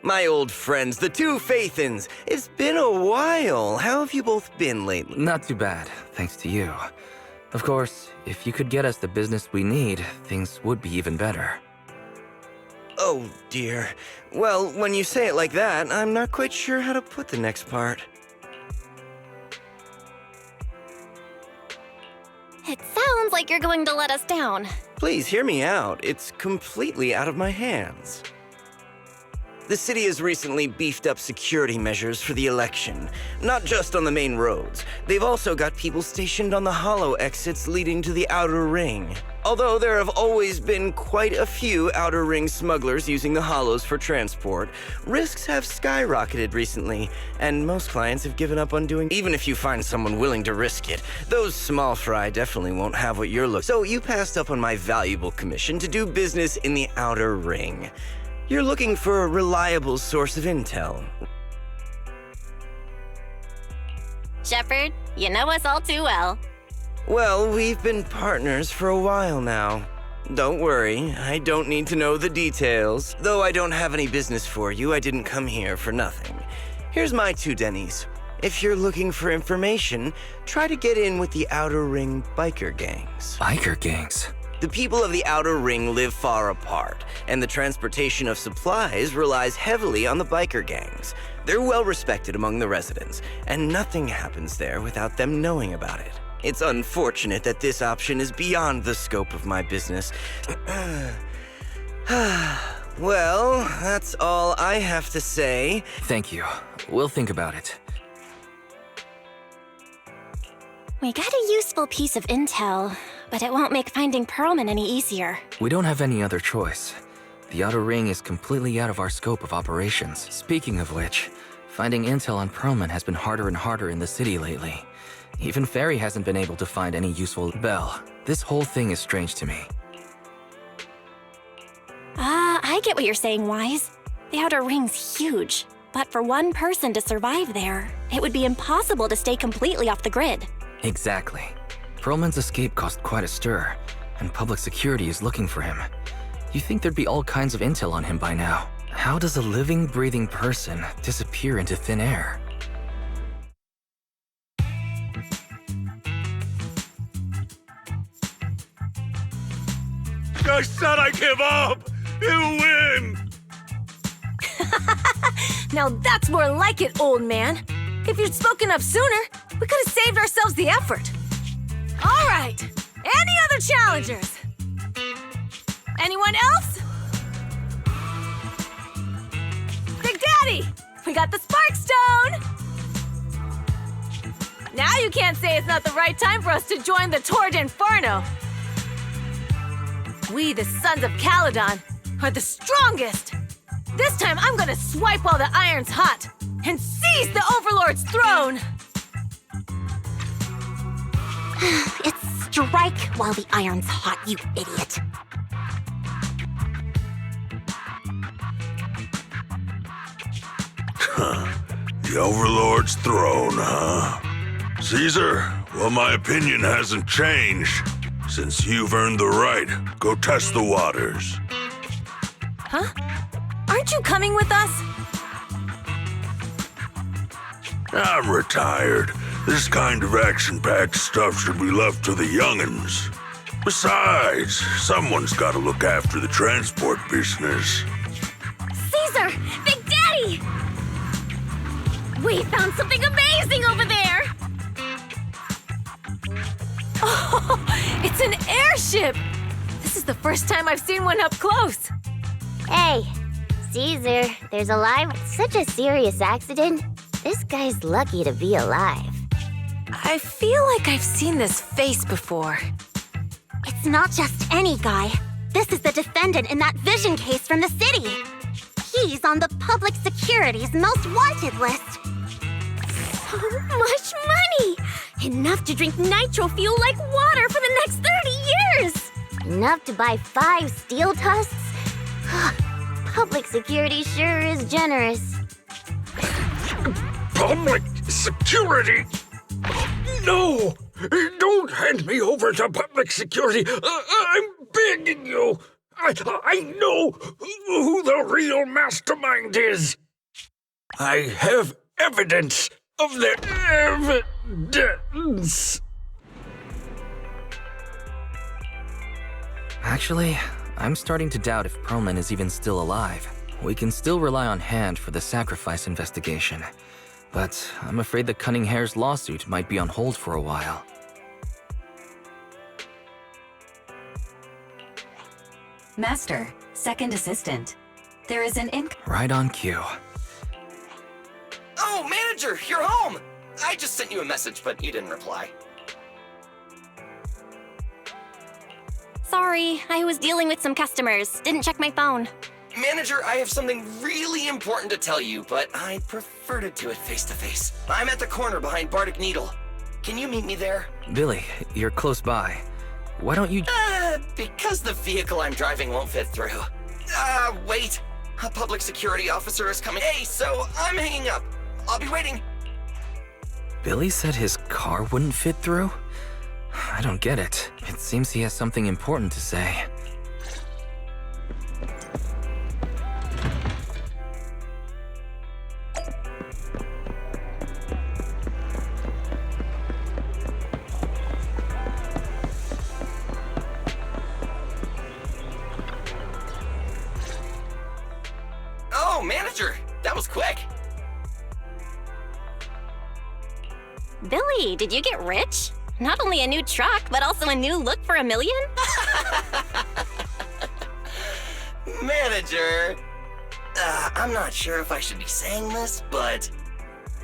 My old friends, the two Faithins. It's been a while. How have you both been lately? Not too bad, thanks to you. Of course, if you could get us the business we need, things would be even better. Oh, dear. Well, when you say it like that, I'm not quite sure how to put the next part. It sounds like you're going to let us down. Please hear me out. It's completely out of my hands. The city has recently beefed up security measures for the election, not just on the main roads. They've also got people stationed on the hollow exits leading to the outer ring. Although there have always been quite a few outer ring smugglers using the hollows for transport, risks have skyrocketed recently, and most clients have given up on doing. Even if you find someone willing to risk it, those small fry definitely won't have what you're looking for. So you passed up on my valuable commission to do business in the outer ring. You're looking for a reliable source of intel. Shepard, you know us all too well. Well, we've been partners for a while now. Don't worry, I don't need to know the details. Though I don't have any business for you, I didn't come here for nothing. Here's my 2 Denny's. If you're looking for information, try to get in with the Outer Ring biker gangs. Biker gangs? The people of the Outer Ring live far apart, and the transportation of supplies relies heavily on the biker gangs. They're well respected among the residents, and nothing happens there without them knowing about it. It's unfortunate that this option is beyond the scope of my business. Well, that's all I have to say. Thank you. We'll think about it. We got a useful piece of intel, but it won't make finding Perlman any easier. We don't have any other choice. The Outer Ring is completely out of our scope of operations. Speaking of which, finding intel on Perlman has been harder and harder in the city lately. Even Ferry hasn't been able to find any useful Bell. This whole thing is strange to me. I get what you're saying, Wise. The Outer Ring's huge, but for one person to survive there, it would be impossible to stay completely off the grid. Exactly. Perlman's escape caused quite a stir, and public security is looking for him. You think there'd be all kinds of intel on him by now. How does a living, breathing person disappear into thin air? I said I give up! You win! Now that's more like it, old man. If you'd spoken up sooner, we could have saved ourselves the effort. All right, any other challengers? Anyone else? Big Daddy, we got the Spark Stone! Now you can't say it's not the right time for us to join the Tord Inferno. We, the Sons of Caledon, are the strongest! This time I'm gonna swipe while the iron's hot and seize the Overlord's throne! It's strike while the iron's hot, you idiot. The Overlord's throne, huh? Caesar, well, my opinion hasn't changed. Since you've earned the right, go test the waters. Huh? Aren't you coming with us? I'm retired. This kind of action-packed stuff should be left to the young'uns. Besides, someone's got to look after the transport business. Caesar! Big Daddy! We found something amazing over there! Oh, it's an airship! This is the first time I've seen one up close. Hey, Caesar, there's such a serious accident. This guy's lucky to be alive. I feel like I've seen this face before. It's not just any guy. This is the defendant in that vision case from the city. He's on the public security's most wanted list. So much money! Enough to drink nitro fuel like water for the next 30 years! Enough to buy 5 steel tusks? Public security sure is generous. Public security? No! Don't hand me over to public security! I'm begging you! I know who the real mastermind is. I have evidence of the evidence. Actually, I'm starting to doubt if Perlman is even still alive. We can still rely on Hand for the sacrifice investigation, but I'm afraid the Cunning Hare's lawsuit might be on hold for a while. Master, second assistant. There is an Right on cue. Oh, manager, you're home! I just sent you a message, but you didn't reply. Sorry, I was dealing with some customers. Didn't check my phone. Manager, I have something really important to tell you, but I prefer to do it face-to-face. I'm at the corner behind Bardic Needle. Can you meet me there? Billy, you're close by. Why don't you... Because the vehicle I'm driving won't fit through. Wait. A public security officer is coming. Hey, so I'm hanging up. I'll be waiting. Billy said his car wouldn't fit through? I don't get it. It seems he has something important to say. Oh, manager, that was quick. Billy, did you get rich? Not only a new truck, but also a new look for $1 million? Manager, I'm not sure if I should be saying this, but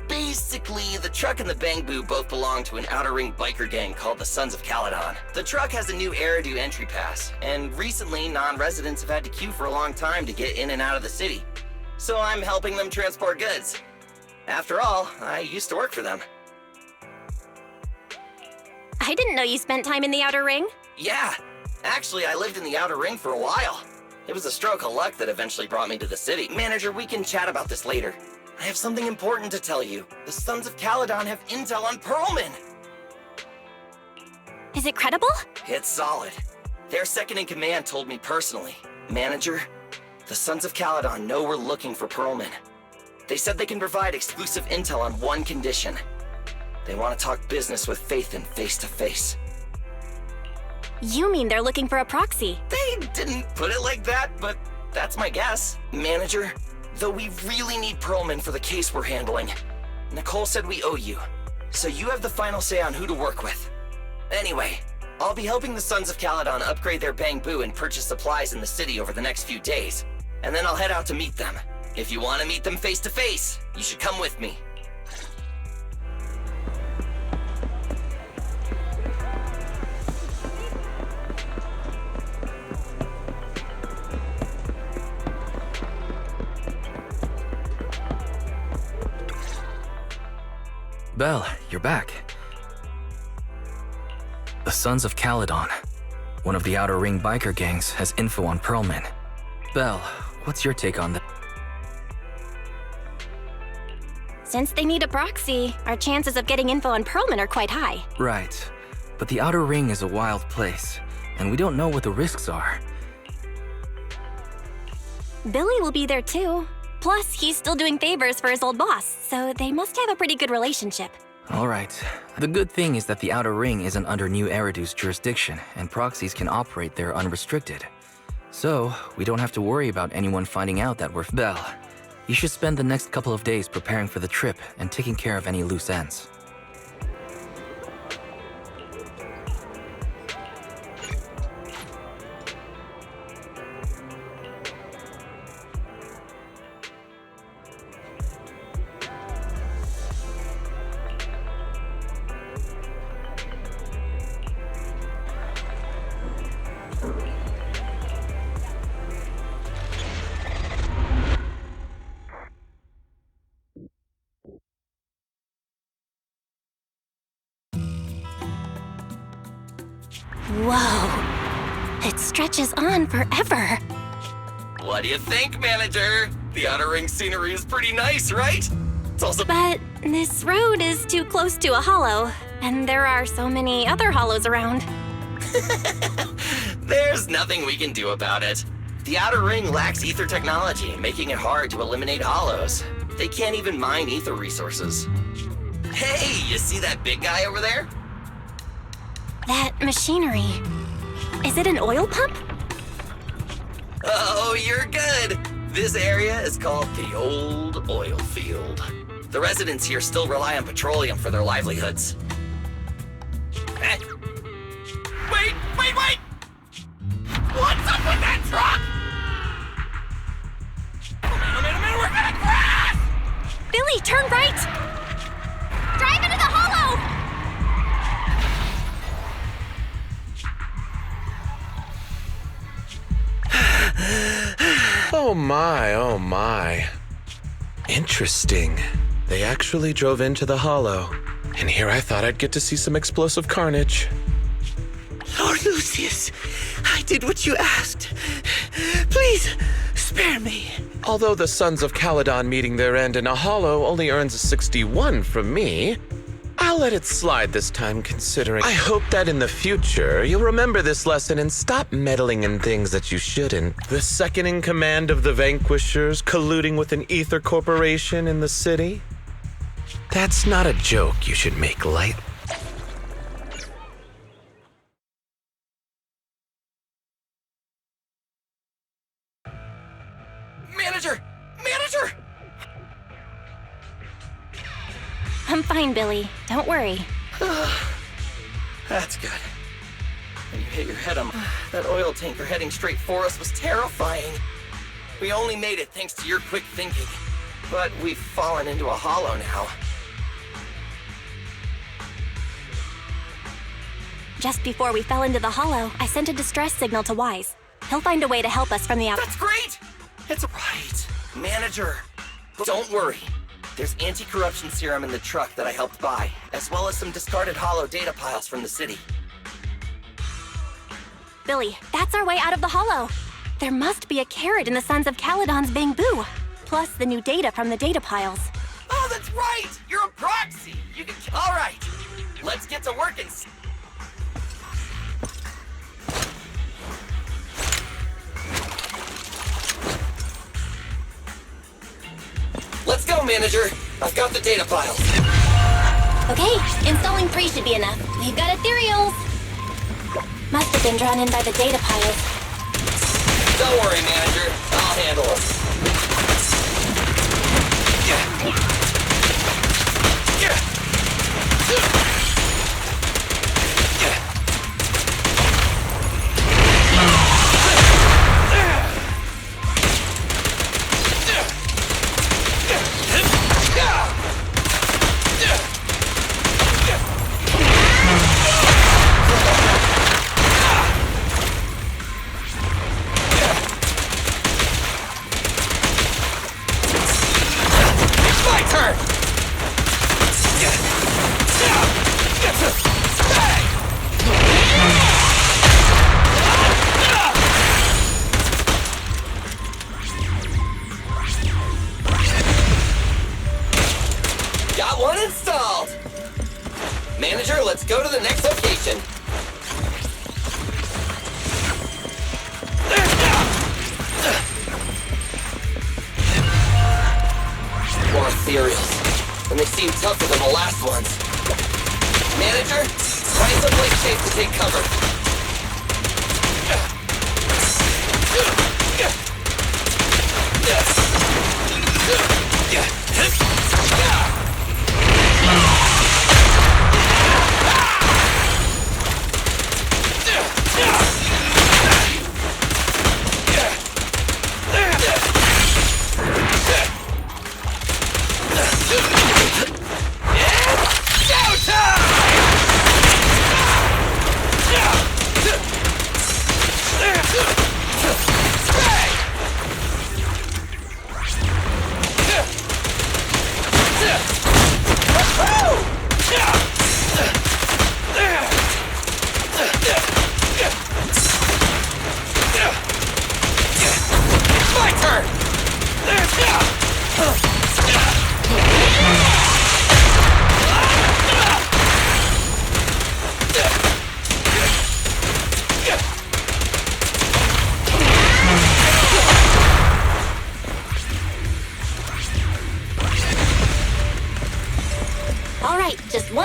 basically, the truck and the Bangbu both belong to an outer ring biker gang called the Sons of Caledon. The truck has a new Eridu entry pass, and recently, non-residents have had to queue for a long time to get in and out of the city. So I'm helping them transport goods. After all, I used to work for them. I didn't know you spent time in the Outer Ring. Yeah, actually, I lived in the outer ring for a while. It was a stroke of luck that eventually brought me to the city. Manager, we can chat about this later. I have something important to tell you. The Sons of Caledon have intel on Perlman. Is it credible? It's solid. Their second-in-command told me personally. Manager, the Sons of Caledon know we're looking for Perlman. They said they can provide exclusive intel on one condition. They want to talk business with Phaethon face-to-face. You mean they're looking for a proxy? They didn't put it like that, but that's my guess. Manager, though we really need Perlman for the case we're handling, Nicole said we owe you, so you have the final say on who to work with. Anyway, I'll be helping the Sons of Caledon upgrade their Bangbu and purchase supplies in the city over the next few days, and then I'll head out to meet them. If you want to meet them face-to-face, you should come with me. Belle, you're back. The Sons of Caledon, one of the Outer Ring biker gangs, has info on Perlman. Belle, what's your take on that? Since they need a proxy, our chances of getting info on Perlman are quite high. Right, but the Outer Ring is a wild place, and we don't know what the risks are. Billy will be there too. Plus, he's still doing favors for his old boss, so they must have a pretty good relationship. All right. The good thing is that the Outer Ring isn't under New Eridu's jurisdiction, and proxies can operate there unrestricted. So, we don't have to worry about anyone finding out that we're... Belle, you should spend the next couple of days preparing for the trip and taking care of any loose ends. Whoa. It stretches on forever. What do you think, Manager? The Outer Ring scenery is pretty nice, right? It's also... But this road is too close to a hollow, and there are so many other hollows around. There's nothing we can do about it. The Outer Ring lacks ether technology, making it hard to eliminate hollows. They can't even mine ether resources. Hey, you see that big guy over there? That machinery. Is it an oil pump? Oh, you're good. This area is called the Old Oil Field. The residents here still rely on petroleum for their livelihoods. Eh? Wait! What's up with that truck? Oh man, we're gonna crash! Billy, turn right! Drive into the hollow! Oh my. Interesting. They actually drove into the hollow. And here I thought I'd get to see some explosive carnage. Lord Lucius, I did what you asked. Please, spare me. Although the Sons of Caledon meeting their end in a hollow only earns a 61 from me, I'll let it slide this time considering. I hope that in the future, you'll remember this lesson and stop meddling in things that you shouldn't. The second in command of the Vanquishers colluding with an ether corporation in the city? That's not a joke you should make light. Manager! I'm fine, Billy. Don't worry. That's good. When you hit your head on that oil tanker heading straight for us was terrifying. We only made it thanks to your quick thinking. But we've fallen into a hollow now. Just before we fell into the hollow, I sent a distress signal to Wise. He'll find a way to help us from the outside. That's great! It's right. Manager, don't worry. There's anti-corruption serum in the truck that I helped buy, as well as some discarded hollow data piles from the city. Billy, that's our way out of the hollow. There must be a carrot in the Sons of Caledon's bamboo, plus the new data from the data piles. Oh, that's right! You're a proxy! You can... All right! Let's get to work and... Let's go, Manager! I've got the data files. Okay, installing 3 should be enough. We've got ethereals. Must have been drawn in by the data piles. Don't worry, Manager. I'll handle them. Manager, let's go to the next location. More ethereals, and they seem tougher than the last ones. Manager, find someplace safe to take cover.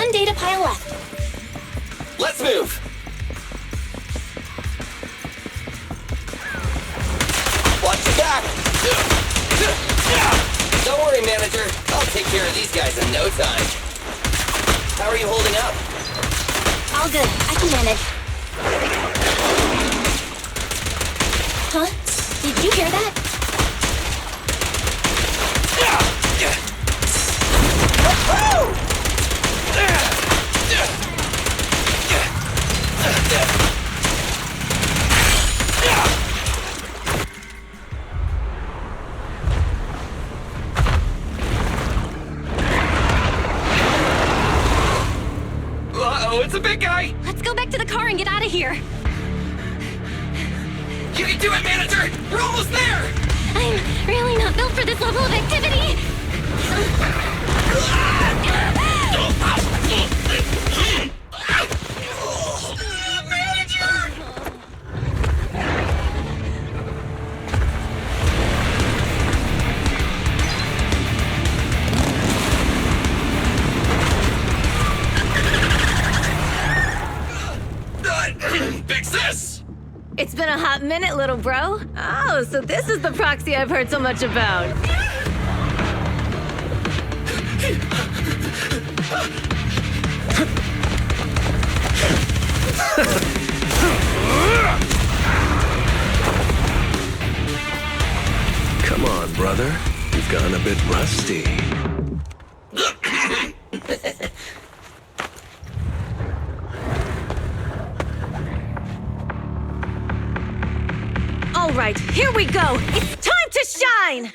one data pile left. Let's move! Watch your back! Don't worry, manager. I'll take care of these guys in no time. How are you holding up? All good. I can manage. Huh? Did you hear that? Uh-oh, it's a big guy! Let's go back to the car and get out of here. You can do it, manager! We're almost there! I'm really not built for this level of activity. Big sis! It's been a hot minute, little bro. Oh, so this is the proxy I've heard so much about. Come on, brother. You've gone a bit rusty. All right, here we go. It's time to shine.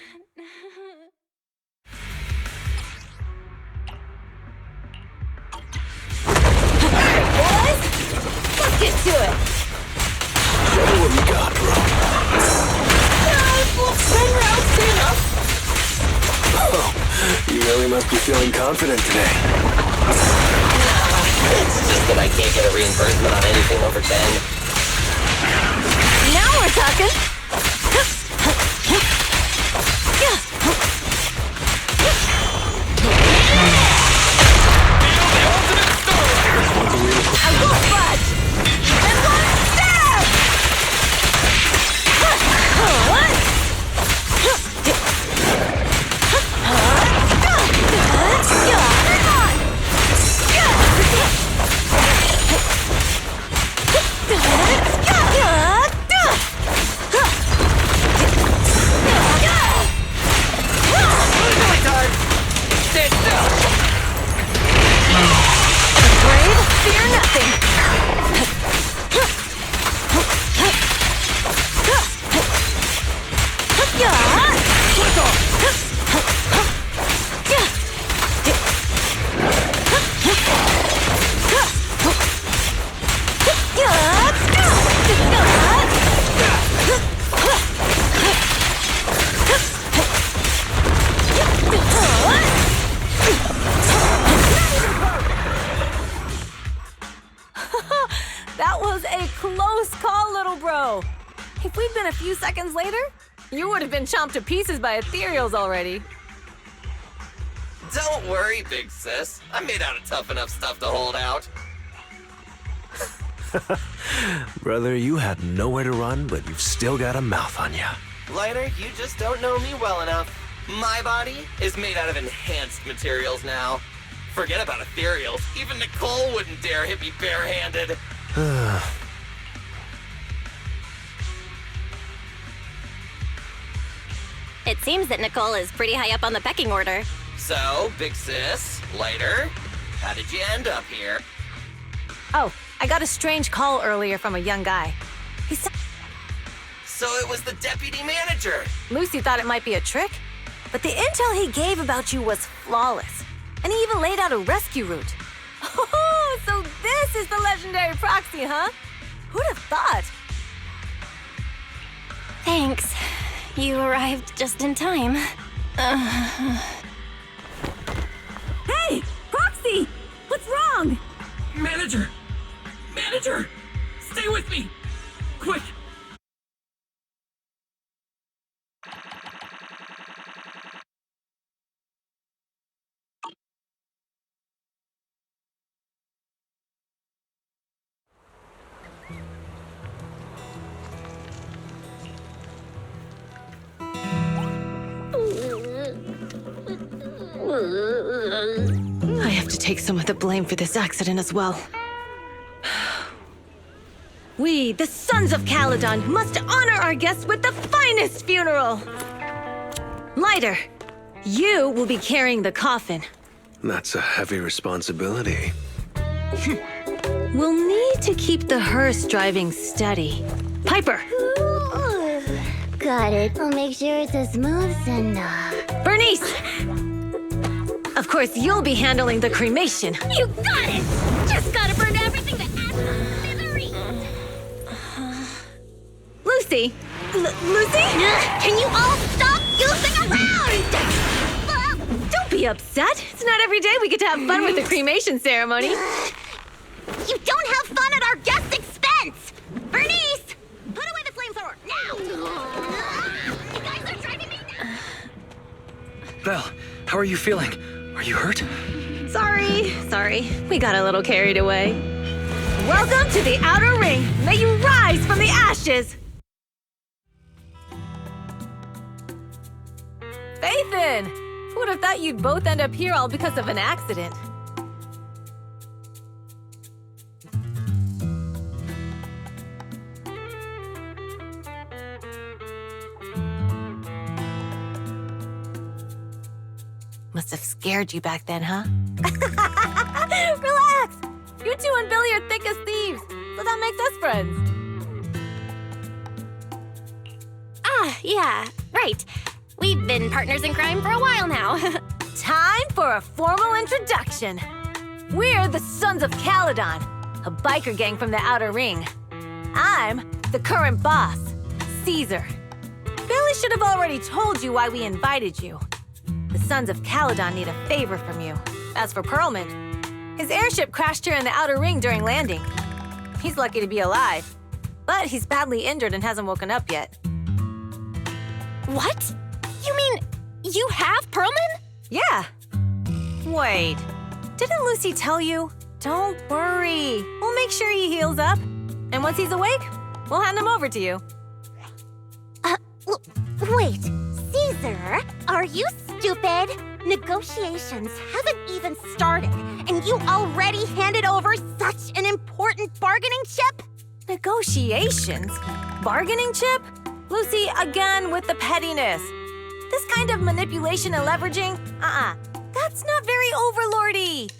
Hey, boys! Let's get to it. Show me what you got, bro. Spin round, soon enough. Oh, you really must be feeling confident today. It's just that I can't get a reimbursement on anything over 10. Now we're talking. I won't budge. And one stab. What? Brave, fear nothing. That was a close call, little bro. If we'd been a few seconds later, you would have been chomped to pieces by ethereals already. Don't worry, big sis. I'm made out of tough enough stuff to hold out. Brother, you had nowhere to run, but you've still got a mouth on you. Lighter, you just don't know me well enough. My body is made out of enhanced materials now. Forget about ethereals. Even Nicole wouldn't dare hit me barehanded. It seems that Nicole is pretty high up on the pecking order. So, big sis, Lighter, how did you end up here? Oh, I got a strange call earlier from a young guy. He said So it was the deputy manager. Lucy thought it might be a trick, but the intel he gave about you was flawless. And he even laid out a rescue route. Oh, so this is the legendary proxy, huh? Who'd have thought? Thanks. You arrived just in time. Hey, Proxy! What's wrong? Manager! Manager! Stay with me! Quick! I have to take some of the blame for this accident as well. We, the Sons of Caledon, must honor our guests with the finest funeral! Lighter, you will be carrying the coffin. That's a heavy responsibility. We'll need to keep the hearse driving steady. Piper! Ooh, got it. I'll make sure it's as smooth enough. Bernice! Of course, you'll be handling the cremation. You got it! Just gotta burn everything to ash to smithereens! Lucy! Lucy? Can you all stop goofing around? Don't be upset. It's not every day we get to have fun with the cremation ceremony. You don't have fun at our guest expense! Bernice! Put away the flamethrower, now! You guys are driving me nuts! Belle, how are you feeling? Are you hurt? Sorry. We got a little carried away. Welcome to the Outer Ring. May you rise from the ashes. Faithin! Who would have thought you'd both end up here all because of an accident? Must have scared you back then, huh? Relax! You two and Billy are thick as thieves, so that makes us friends. Yeah, right. We've been partners in crime for a while now. Time for a formal introduction. We're the Sons of Caledon, a biker gang from the Outer Ring. I'm the current boss, Caesar. Billy should have already told you why we invited you. The Sons of Caledon need a favor from you. As for Perlman, his airship crashed here in the Outer Ring during landing. He's lucky to be alive, but he's badly injured and hasn't woken up yet. What? You mean you have Perlman? Yeah. Wait, didn't Lucy tell you? Don't worry. We'll make sure he heals up. And once he's awake, we'll hand him over to you. Wait, Caesar, are you stupid? Negotiations haven't even started, and you already handed over such an important bargaining chip? Negotiations? Bargaining chip? Lucy, again with the pettiness. This kind of manipulation and leveraging? That's not very overlordy.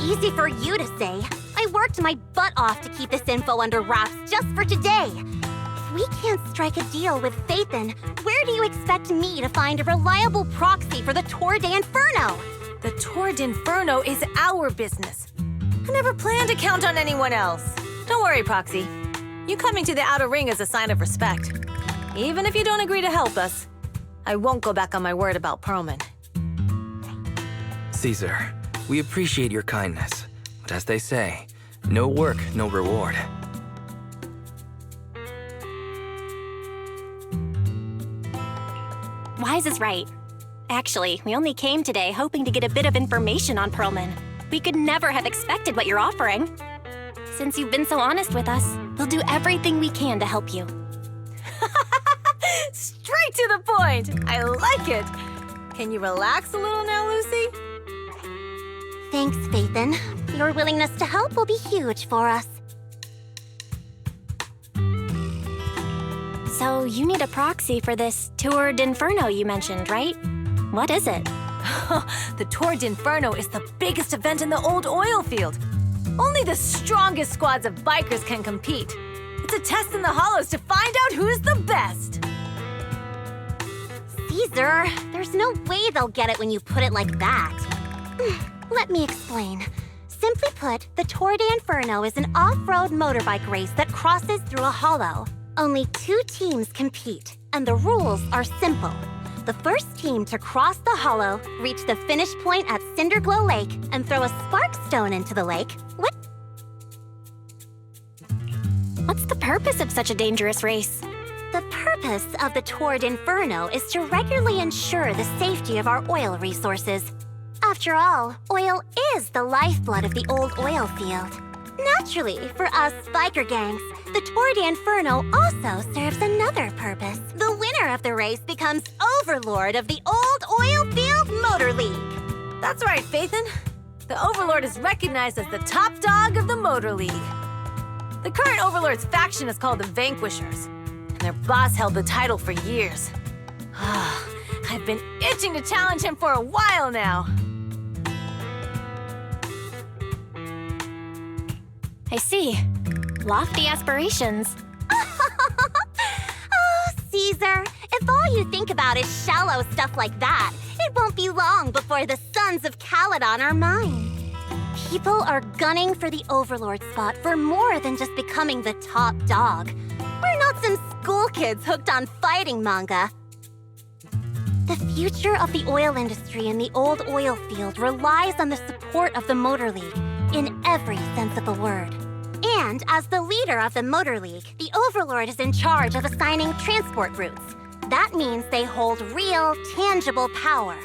Easy for you to say. I worked my butt off to keep this info under wraps just for today. If we can't strike a deal with Faithin, where do you expect me to find a reliable proxy for the Tour d'Inferno? The Tour d'Inferno is our business. I never planned to count on anyone else. Don't worry, Proxy. You coming to the Outer Ring is a sign of respect. Even if you don't agree to help us, I won't go back on my word about Perlman. Caesar, we appreciate your kindness, but as they say, no work, no reward. Wise is right. Actually, we only came today hoping to get a bit of information on Perlman. We could never have expected what you're offering. Since you've been so honest with us, we'll do everything we can to help you. Straight to the point! I like it! Can you relax a little now, Lucy? Thanks, Faithin. Your willingness to help will be huge for us. So you need a proxy for this Tour d'Inferno you mentioned, right? What is it? The Tour d'Inferno is the biggest event in the old oil field. Only the strongest squads of bikers can compete. It's a test in the hollows to find out who's the best. Caesar, there's no way they'll get it when you put it like that. Let me explain. Simply put, the Tour d'Inferno is an off-road motorbike race that crosses through a hollow. Only 2 teams compete, and the rules are simple. The first team to cross the hollow, reach the finish point at Cinderglow Lake, and throw a spark stone into the lake. What's the purpose of such a dangerous race? The purpose of the Tour d'Inferno is to regularly ensure the safety of our oil resources. After all, oil is the lifeblood of the old oil field. Now Naturally, for us biker gangs, the Tour de Inferno also serves another purpose. The winner of the race becomes overlord of the Old Oil Field Motor League. That's right, Phaethon. The Overlord is recognized as the top dog of the Motor League. The current Overlord's faction is called the Vanquishers, and their boss held the title for years. I've been itching to challenge him for a while now. I see. Lofty aspirations. Oh, Caesar, if all you think about is shallow stuff like that, it won't be long before the sons of Caledon are mine. People are gunning for the Overlord spot for more than just becoming the top dog. We're not some school kids hooked on fighting manga. The future of the oil industry in the old oil field relies on the support of the Motor League, in every sense of the word. And as the leader of the Motor League, the Overlord is in charge of assigning transport routes. That means they hold real, tangible power.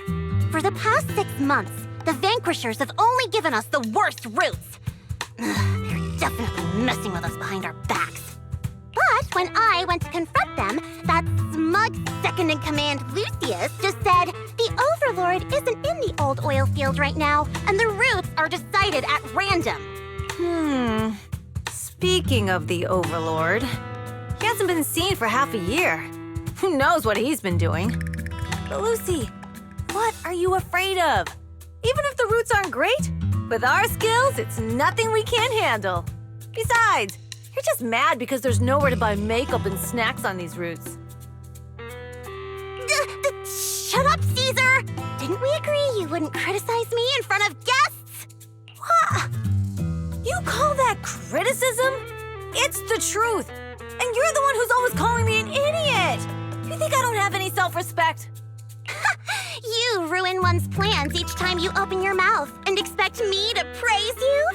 For the past 6 months, the Vanquishers have only given us the worst routes. They're definitely messing with us behind our backs. But when I went to confront them, that smug second-in-command Lucius just said, the Overlord isn't in the old oil field right now, and the routes are decided at random. Speaking of the Overlord, he hasn't been seen for half a year. Who knows what he's been doing? But Lucy, what are you afraid of? Even if the routes aren't great, with our skills, it's nothing we can't handle. Besides, you're just mad because there's nowhere to buy makeup and snacks on these routes. Shut up, Caesar! Didn't we agree you wouldn't criticize me in front of guests? What? You call that criticism? It's the truth. And you're the one who's always calling me an idiot. You think I don't have any self-respect? You ruin one's plans each time you open your mouth and expect me to praise you?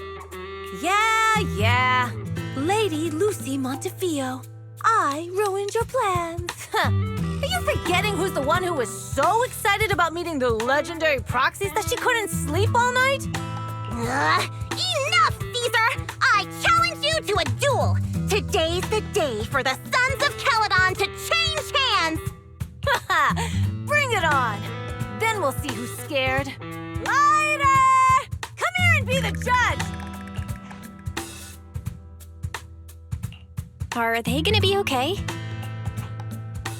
Yeah. Lady Lucy Montefiore, I ruined your plans. Are you forgetting who's the one who was so excited about meeting the legendary proxies that she couldn't sleep all night? Enough, Caesar! I challenge you to a duel! Today's the day for the Sons of Caledon to change hands! Bring it on! Then we'll see who's scared. Lighter! Come here and be the judge! Are they gonna be okay?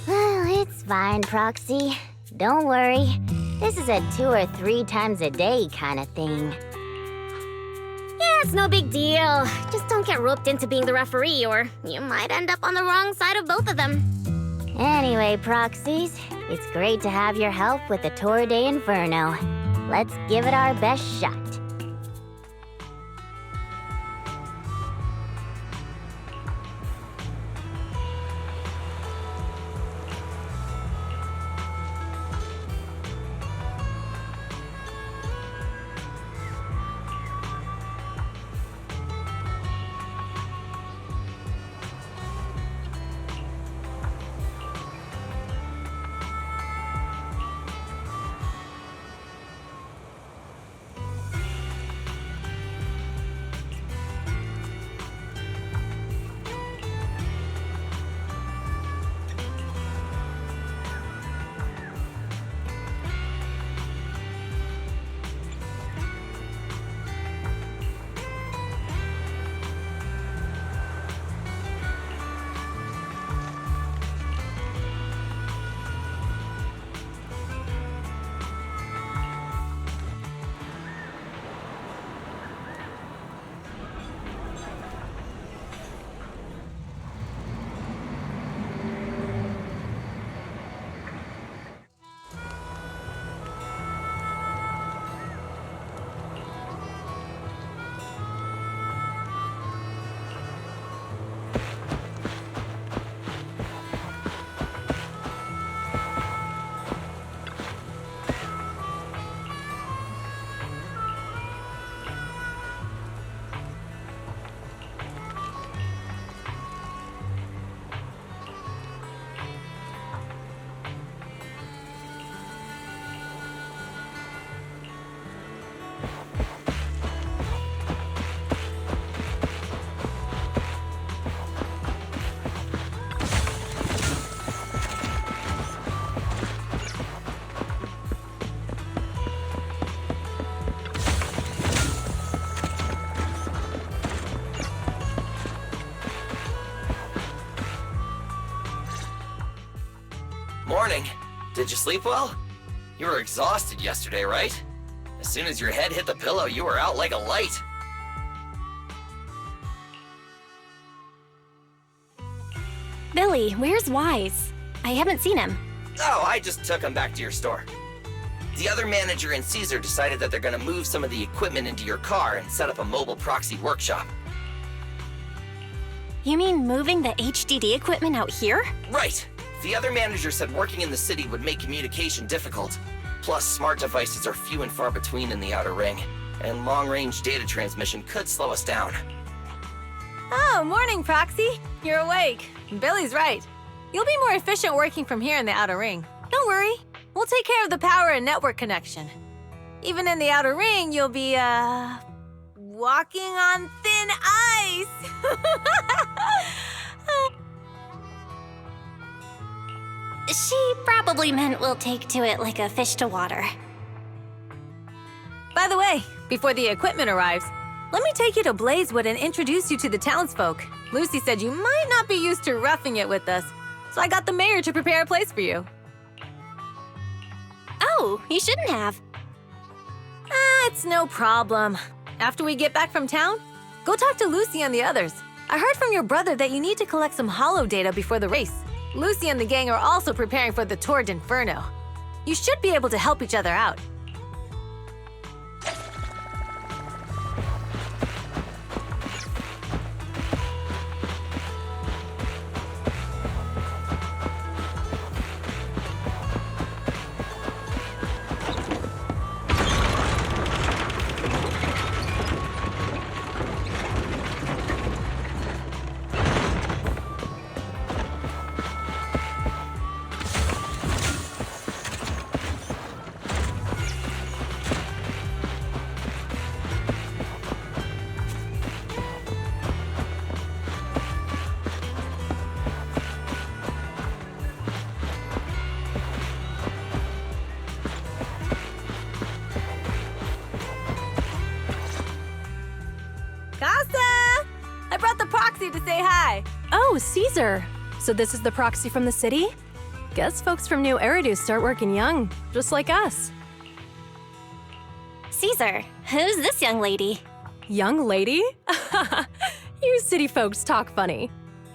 Well, it's fine, Proxy. Don't worry. This is a 2 or 3 times a day kind of thing. Yeah, it's no big deal. Just don't get roped into being the referee, or you might end up on the wrong side of both of them. Anyway, Proxies, it's great to have your help with the Tour de Inferno. Let's give it our best shot. Morning. Did you sleep well? You were exhausted yesterday, right? As soon as your head hit the pillow, you were out like a light. Billy, where's Wise? I haven't seen him. Oh, I just took him back to your store. The other manager and Caesar decided that they're gonna move some of the equipment into your car and set up a mobile proxy workshop. You mean moving the HDD equipment out here? Right. The other manager said working in the city would make communication difficult. Plus, smart devices are few and far between in the Outer Ring, and long-range data transmission could slow us down. Oh, morning, Proxy. You're awake. Billy's right. You'll be more efficient working from here in the Outer Ring. Don't worry. We'll take care of the power and network connection. Even in the Outer Ring, you'll be, walking on thin ice. She probably meant we'll take to it like a fish to water. By the way, before the equipment arrives, let me take you to Blazewood and introduce you to the townsfolk. Lucy said you might not be used to roughing it with us, so I got the mayor to prepare a place for you. Oh, you shouldn't have. It's no problem. After we get back from town, go talk to Lucy and the others. I heard from your brother that you need to collect some holo data before the race. Lucy and the gang are also preparing for the Tour d'Inferno. You should be able to help each other out. To say hi. Oh, Caesar. So this is the proxy from the city? Guess folks from New Eridu start working young, just like us. Caesar, who's this young lady? Young lady? You city folks talk funny.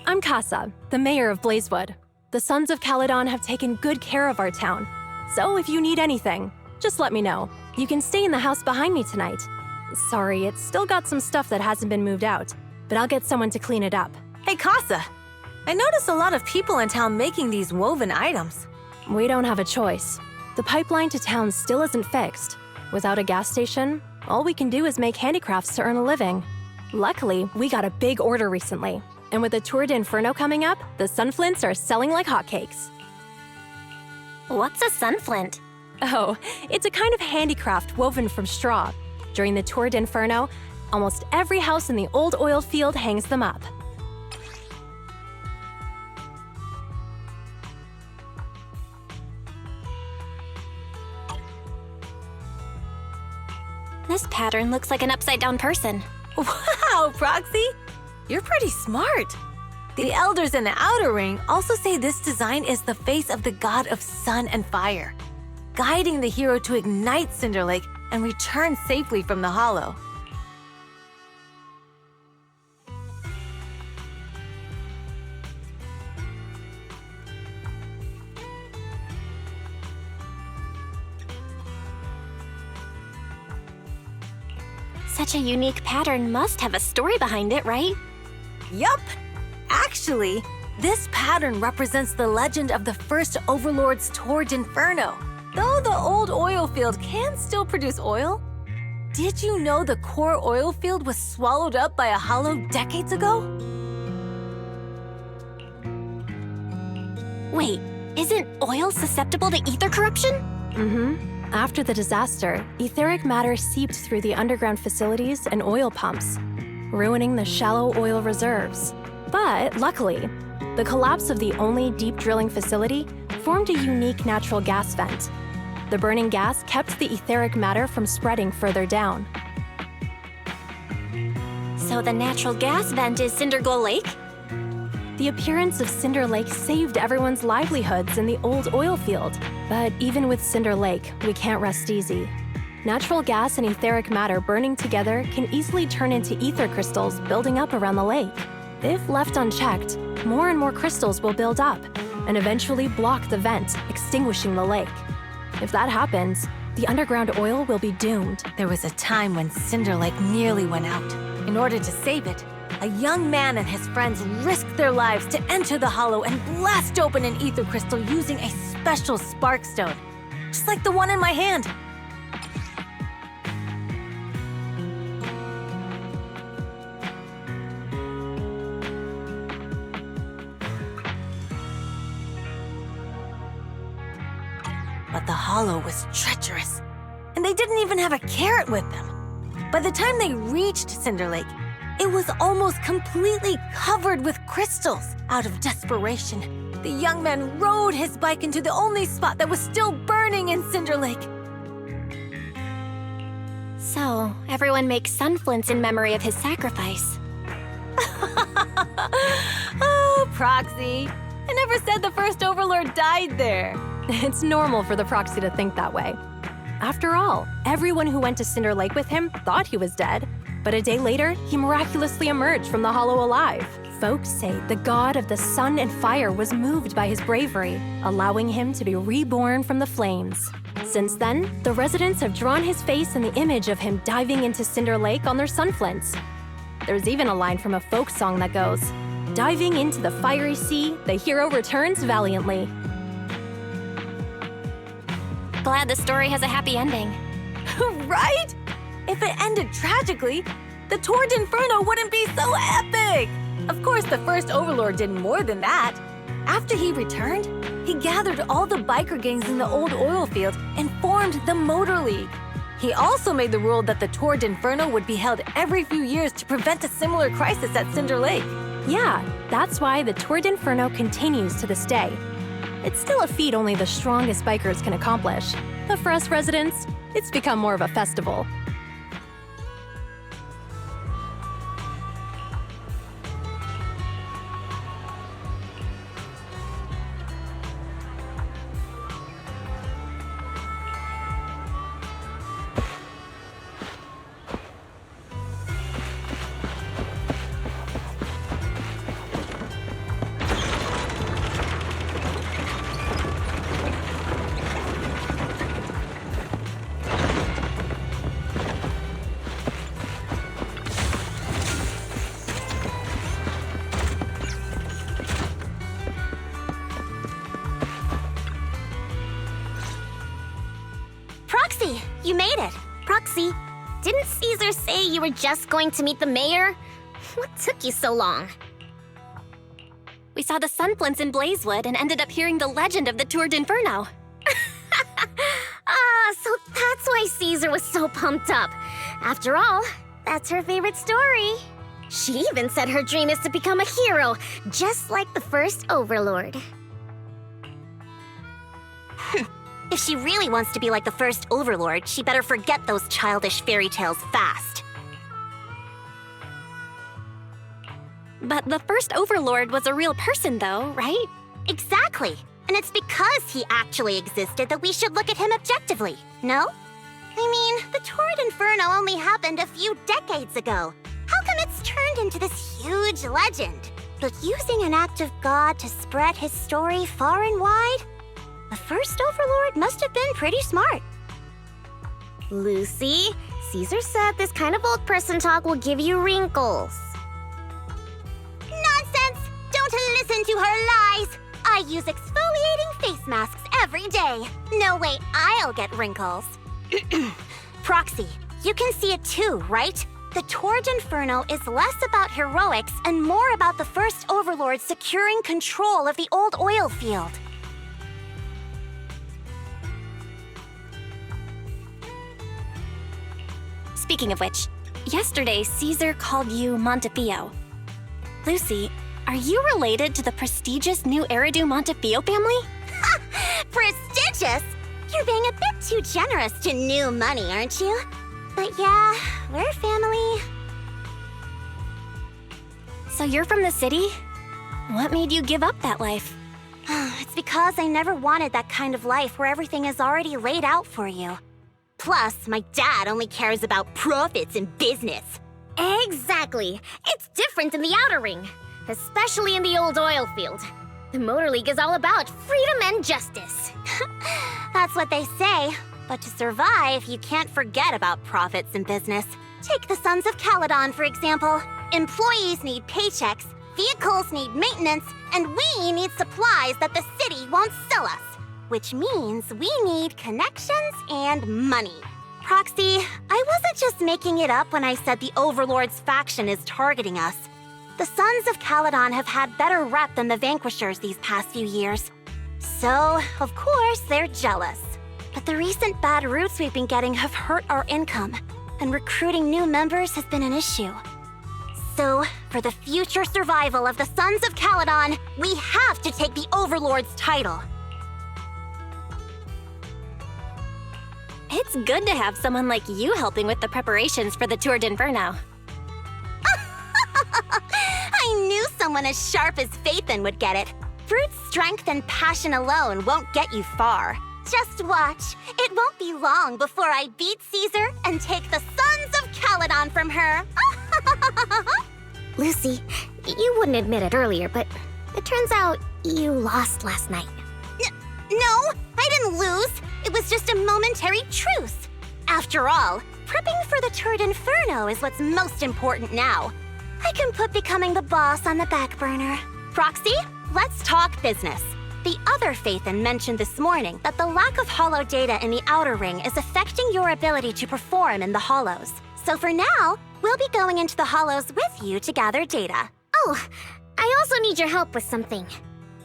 I'm Casa, the mayor of Blazewood. The Sons of Caledon have taken good care of our town. So if you need anything, just let me know. You can stay in the house behind me tonight. Sorry, it's still got some stuff that hasn't been moved out, but I'll get someone to clean it up. Hey, Casa. I noticed a lot of people in town making these woven items. We don't have a choice. The pipeline to town still isn't fixed. Without a gas station, all we can do is make handicrafts to earn a living. Luckily, we got a big order recently. And with the Tour d'Inferno coming up, the sunflints are selling like hotcakes. What's a sunflint? Oh, it's a kind of handicraft woven from straw. During the Tour d'Inferno, almost every house in the old oil field hangs them up. This pattern looks like an upside-down person. Wow, Proxy! You're pretty smart. The elders in the Outer Ring also say this design is the face of the god of sun and fire, guiding the hero to ignite Cinder Lake and return safely from the hollow. Such a unique pattern must have a story behind it, right? Yup! Actually, this pattern represents the legend of the first Overlord's Tour d'Inferno. Though the old oil field can still produce oil, did you know the core oil field was swallowed up by a hollow decades ago? Wait, isn't oil susceptible to ether corruption? Mm-hmm. After the disaster, etheric matter seeped through the underground facilities and oil pumps, ruining the shallow oil reserves. But luckily, the collapse of the only deep drilling facility formed a unique natural gas vent. The burning gas kept the etheric matter from spreading further down. So the natural gas vent is Cinderglow Lake? The appearance of Cinder Lake saved everyone's livelihoods in the old oil field. But even with Cinder Lake, we can't rest easy. Natural gas and etheric matter burning together can easily turn into ether crystals building up around the lake. If left unchecked, more and more crystals will build up and eventually block the vent, extinguishing the lake. If that happens, the underground oil will be doomed. There was a time when Cinder Lake nearly went out. In order to save it, a young man and his friends risked their lives to enter the hollow and blast open an ether crystal using a special spark stone, just like the one in my hand. But the hollow was treacherous, and they didn't even have a carrot with them. By the time they reached Cinder Lake, it was almost completely covered with crystals. Out of desperation, the young man rode his bike into the only spot that was still burning in Cinder Lake. So, everyone makes sunflints in memory of his sacrifice. Oh, Proxy. I never said the first Overlord died there. It's normal for the Proxy to think that way. After all, everyone who went to Cinder Lake with him thought he was dead, but a day later, he miraculously emerged from the hollow alive. Folks say the god of the sun and fire was moved by his bravery, allowing him to be reborn from the flames. Since then, the residents have drawn his face and the image of him diving into Cinder Lake on their sunflints. There's even a line from a folk song that goes, "Diving into the fiery sea, the hero returns valiantly." Glad the story has a happy ending. Right? If it ended tragically, the Tour d'Inferno wouldn't be so epic! Of course, the first Overlord did more than that. After he returned, he gathered all the biker gangs in the old oil field and formed the Motor League. He also made the rule that the Tour d'Inferno would be held every few years to prevent a similar crisis at Cinder Lake. Yeah, that's why the Tour d'Inferno continues to this day. It's still a feat only the strongest bikers can accomplish, but for us residents, it's become more of a festival. Proxy, you made it. Proxy, didn't Caesar say you were just going to meet the mayor? What took you so long? We saw the sunflints in Blazewood and ended up hearing the legend of the Tour d'Inferno. So that's why Caesar was so pumped up. After all, that's her favorite story. She even said her dream is to become a hero, just like the first Overlord. If she really wants to be like the first Overlord, she better forget those childish fairy tales fast. But the first Overlord was a real person, though, right? Exactly. And it's because he actually existed that we should look at him objectively, no? I mean, the Tour d'Inferno only happened a few decades ago. How come it's turned into this huge legend? But using an act of God to spread his story far and wide? The first Overlord must have been pretty smart. Lucy, Caesar said this kind of old person talk will give you wrinkles. Nonsense! Don't listen to her lies! I use exfoliating face masks every day. No way I'll get wrinkles. Proxy, you can see it too, right? The Tour d'Inferno is less about heroics and more about the first Overlord securing control of the old oil field. Speaking of which, yesterday Caesar called you Montefiore. Lucy, are you related to the prestigious new Eridu Montefiore family? Prestigious? You're being a bit too generous to new money, aren't you? But yeah, we're family. So you're from the city? What made you give up that life? It's because I never wanted that kind of life where everything is already laid out for you. Plus, my dad only cares about profits and business. Exactly. It's different in the Outer Ring, especially in the old oil field. The Motor League is all about freedom and justice. That's what they say. But to survive, you can't forget about profits and business. Take the Sons of Caledon, for example. Employees need paychecks, vehicles need maintenance, and we need supplies that the city won't sell us. Which means we need connections and money. Proxy, I wasn't just making it up when I said the Overlord's faction is targeting us. The Sons of Caledon have had better rep than the Vanquishers these past few years. So, of course, they're jealous. But the recent bad routes we've been getting have hurt our income, and recruiting new members has been an issue. So, for the future survival of the Sons of Caledon, we have to take the Overlord's title. It's good to have someone like you helping with the preparations for the Tour d'Inferno. I knew someone as sharp as Phaethon would get it. Brute strength and passion alone won't get you far. Just watch. It won't be long before I beat Caesar and take the Sons of Caledon from her. Lucy, you wouldn't admit it earlier, but it turns out you lost last night. No, I didn't lose. It was just a momentary truce. After all, prepping for the Tour d'Inferno is what's most important now. I can put becoming the boss on the back burner. Proxy, let's talk business. The other Phaethon mentioned this morning that the lack of hollow data in the Outer Ring is affecting your ability to perform in the hollows. So for now, we'll be going into the hollows with you to gather data. Oh, I also need your help with something.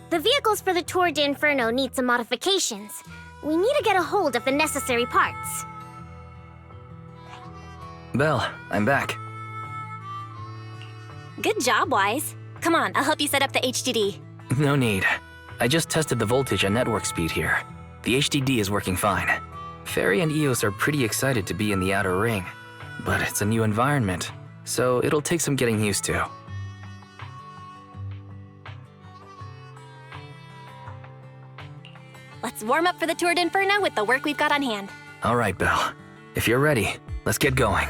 The vehicles for the Tour d'Inferno need some modifications. We need to get a hold of the necessary parts. Belle, I'm back. Good job, Wise. Come on, I'll help you set up the HDD. No need. I just tested the voltage and network speed here. The HDD is working fine. Fairy and Eos are pretty excited to be in the Outer Ring, but it's a new environment, so it'll take some getting used to. Let's warm up for the Tour d'Inferno with the work we've got on hand. All right, Belle. If you're ready, let's get going.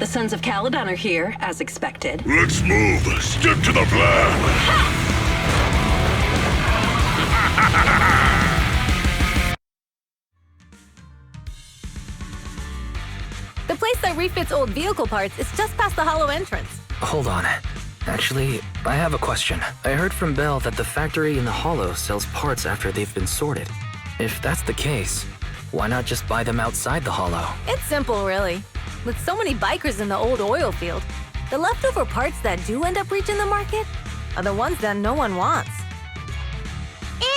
The Sons of Caledon are here, as expected. Let's move. Stick to the plan. The place that refits old vehicle parts is just past the hollow entrance. Hold on. Actually, I have a question. I heard from Belle that the factory in the hollow sells parts after they've been sorted. If that's the case, why not just buy them outside the hollow? It's simple, really. With so many bikers in the old oil field, the leftover parts that do end up reaching the market are the ones that no one wants.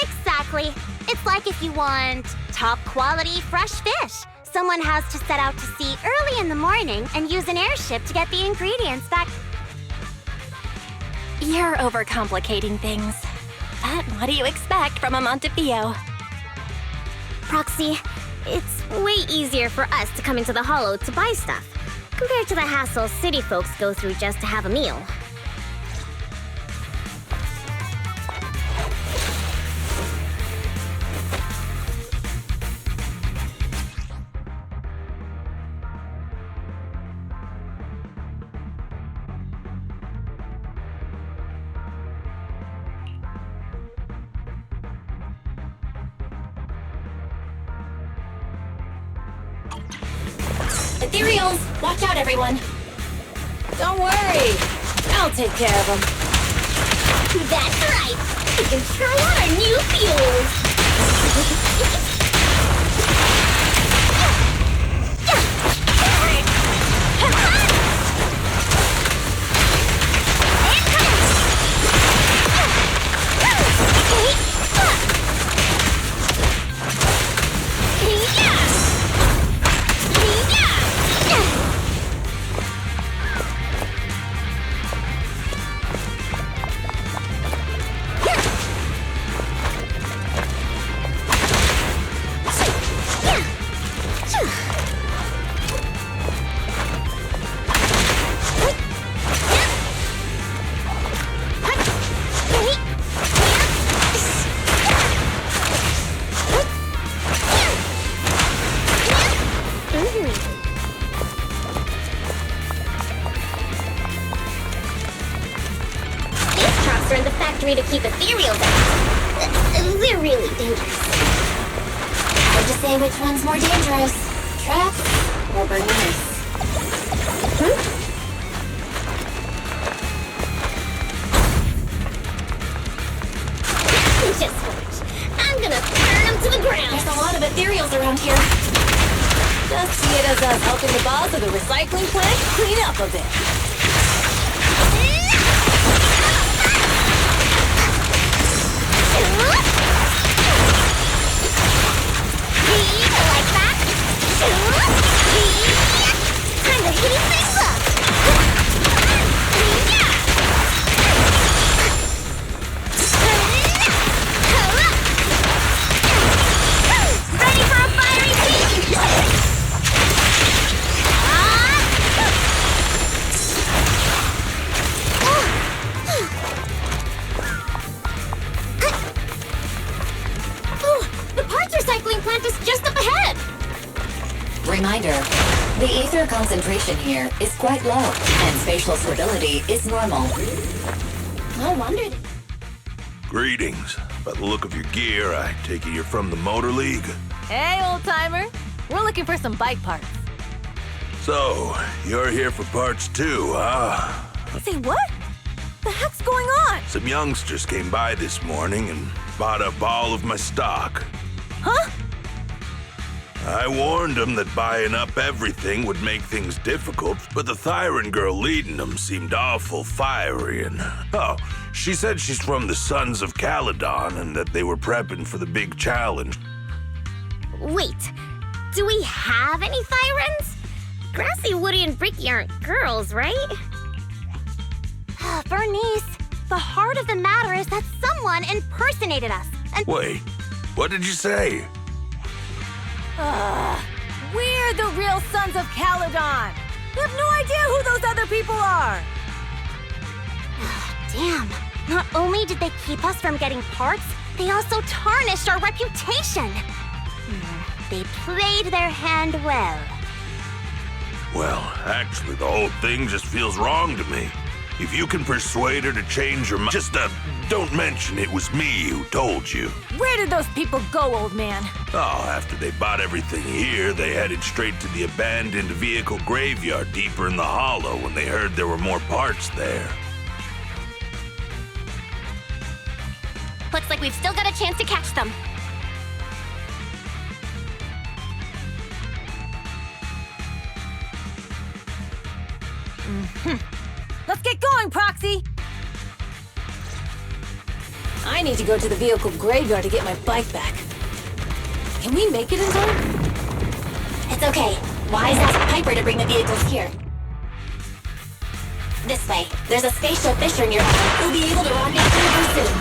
Exactly. It's like if you want top quality fresh fish. Someone has to set out to sea early in the morning and use an airship to get the ingredients back. You're overcomplicating things. But what do you expect from a Montevideo? Proxy, it's way easier for us to come into the hollow to buy stuff, compared to the hassle city folks go through just to have a meal. Ethereals! Watch out, everyone! Don't worry, I'll take care of them. That's right! We can try out our new fuels! To keep ethereals out. They're really dangerous. Hard to say which one's more dangerous. Traps or Bernice? Just watch. I'm gonna burn them to the ground. There's a lot of ethereals around here. Just see it as us helping the boss of the recycling plant clean up a bit. Like that? Time to heat things up! Ready for a fiery beat! The parts recycling plant is just up ahead! Reminder, the ether concentration here is quite low, and spatial stability is normal. No wonder. Greetings. By the look of your gear, I take it you're from the Motor League. Hey, old-timer. We're looking for some bike parts. So, you're here for parts too, huh? Say what? The heck's going on? Some youngsters came by this morning and bought up all of my stock. Huh? I warned them that buying up everything would make things difficult, but the Thyran girl leading them seemed awful fiery and... Oh, she said she's from the Sons of Caledon and that they were prepping for the big challenge. Wait, do we have any Thyrans? Grassy, Woody, and Bricky aren't girls, right? Bernice, the heart of the matter is that someone impersonated us. And Wait, what did you say? We're the real Sons of Caledon. We have no idea who those other people are. damn, not only did they keep us from getting parts, they also tarnished our reputation. They played their hand well. Well, actually, the whole thing just feels wrong to me. If you can persuade her to change her mind, just don't mention it was me who told you. Where did those people go, old man? Oh, after they bought everything here, they headed straight to the abandoned vehicle graveyard deeper in the hollow when they heard there were more parts there. Looks like we've still got a chance to catch them. Let's get going, Proxy! I need to go to the vehicle graveyard to get my bike back. Can we make it in time? It's okay. Wise asked Piper to bring the vehicles here. This way. There's a spaceship Fisher nearby. We'll be able to rendezvous soon.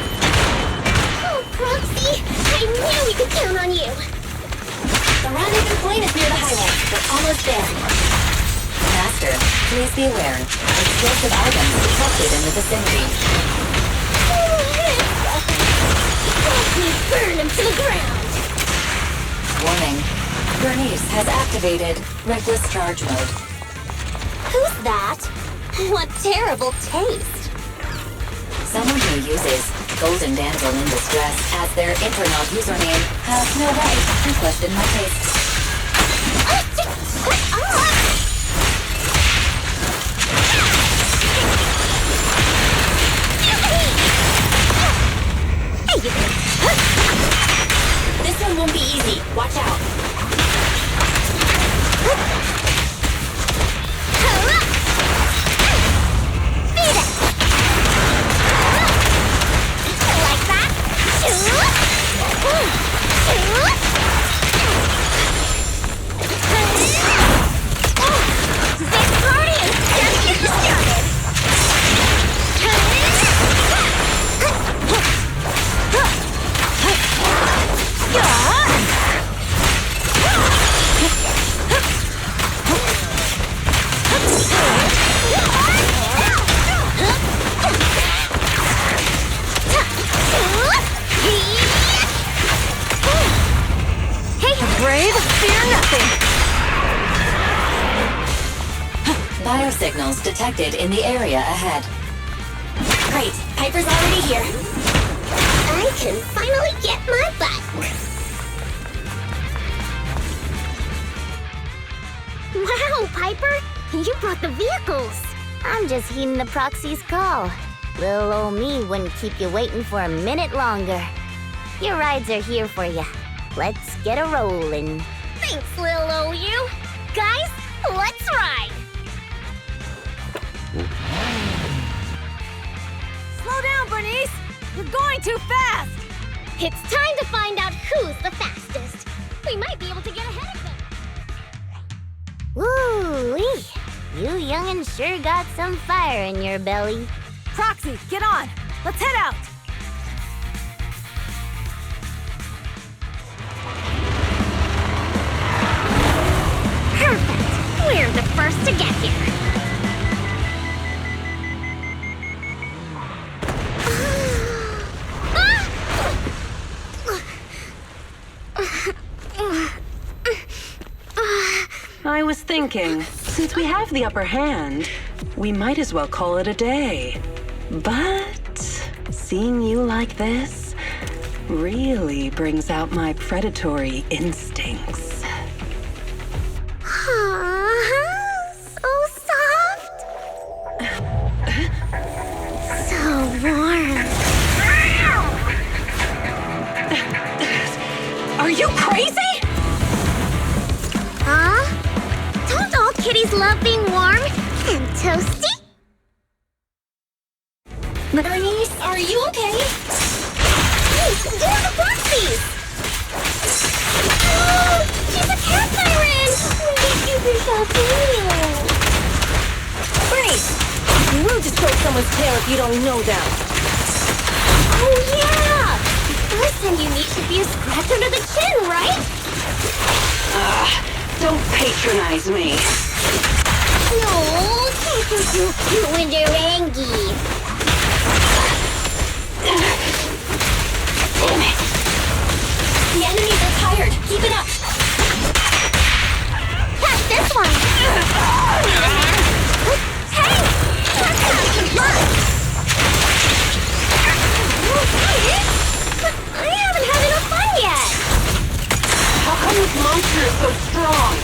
Oh, Proxy! I knew we could count on you! The rendezvous point is near the highway. We're almost there. Master, please be aware. Explosive items detected in the vicinity. Let me burn him to the ground! Warning. Bernice has activated reckless charge mode. Who's that? What terrible taste! Someone who uses Golden Damsel in Distress as their Inferno username has no right to question my taste. This one won't be easy. Watch out. Like that? This party is just getting started! Brave, fear nothing! Biosignals detected in the area ahead. Great. Piper's already here. I can finally get my butt! Wow, Piper! You brought the vehicles! I'm just heeding the Proxy's call. Little old me wouldn't keep you waiting for a minute longer. Your rides are here for you. Let's get a rollin'. Thanks, little old you. Guys, let's ride! Slow down, Bernice! You're going too fast! It's time to find out who's the fastest. We might be able to get ahead of them. Woo-wee! You young'uns sure got some fire in your belly. Proxy, get on! Let's head out! Perfect! We're the first to get here. I was thinking, since we have the upper hand, we might as well call it a day. But seeing you like this really brings out my predatory instincts. So soft. So warm. Are you crazy? Huh? Don't all kitties love being warm and toasty? Bernice, are you okay? Hey, they're the Proxies! Oh, she's a cat siren! Give yourself real. Bernice! You will just throw someone's tail if you don't know them. Oh, yeah! The first time you meet should be a scratch under the chin, right? Don't patronize me. No, can't you do cute when they're angry? Damn it. The enemies are tired. Keep it up. Catch this one! Whose monster is so strong?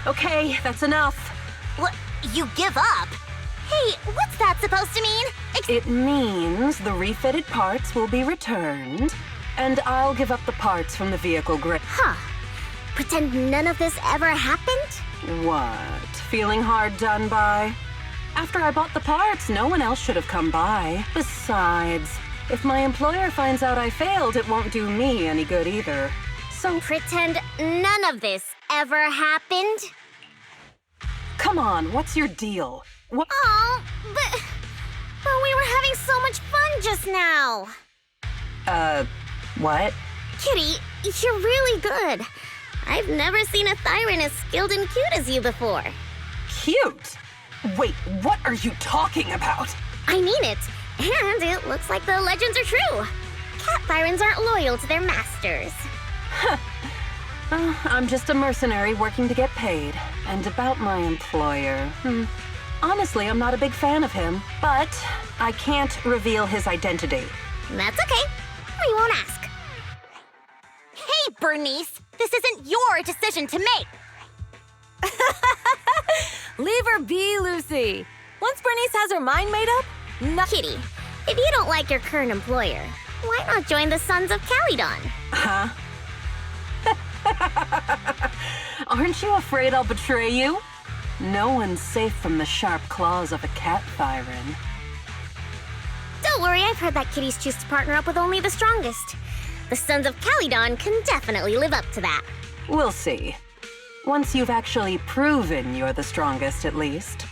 Okay, that's enough. What? You give up? Hey, what's that supposed to mean? It means the refitted parts will be returned, and I'll give up the parts from the vehicle grid. Huh. Pretend none of this ever happened? What? Feeling hard done by? After I bought the parts, no one else should have come by. Besides, if my employer finds out I failed, it won't do me any good either. So pretend none of this ever happened? Come on, what's your deal? What? Oh, but we were having so much fun just now. What? Kitty, you're really good. I've never seen a Thyran as skilled and cute as you before. Cute? Wait, what are you talking about? I mean it. And it looks like the legends are true. Cat Thyrans aren't loyal to their masters. I'm just a mercenary working to get paid. And about my employer, honestly, I'm not a big fan of him, but I can't reveal his identity. That's okay. We won't ask. Hey, Bernice! This isn't your decision to make! Leave her be, Lucy. Once Bernice has her mind made up, Kitty, if you don't like your current employer, why not join the Sons of Calydon? Huh? Aren't you afraid I'll betray you? No one's safe from the sharp claws of a cat Thyran. Don't worry, I've heard that kitties choose to partner up with only the strongest. The Sons of Calydon can definitely live up to that. We'll see. Once you've actually proven you're the strongest, at least.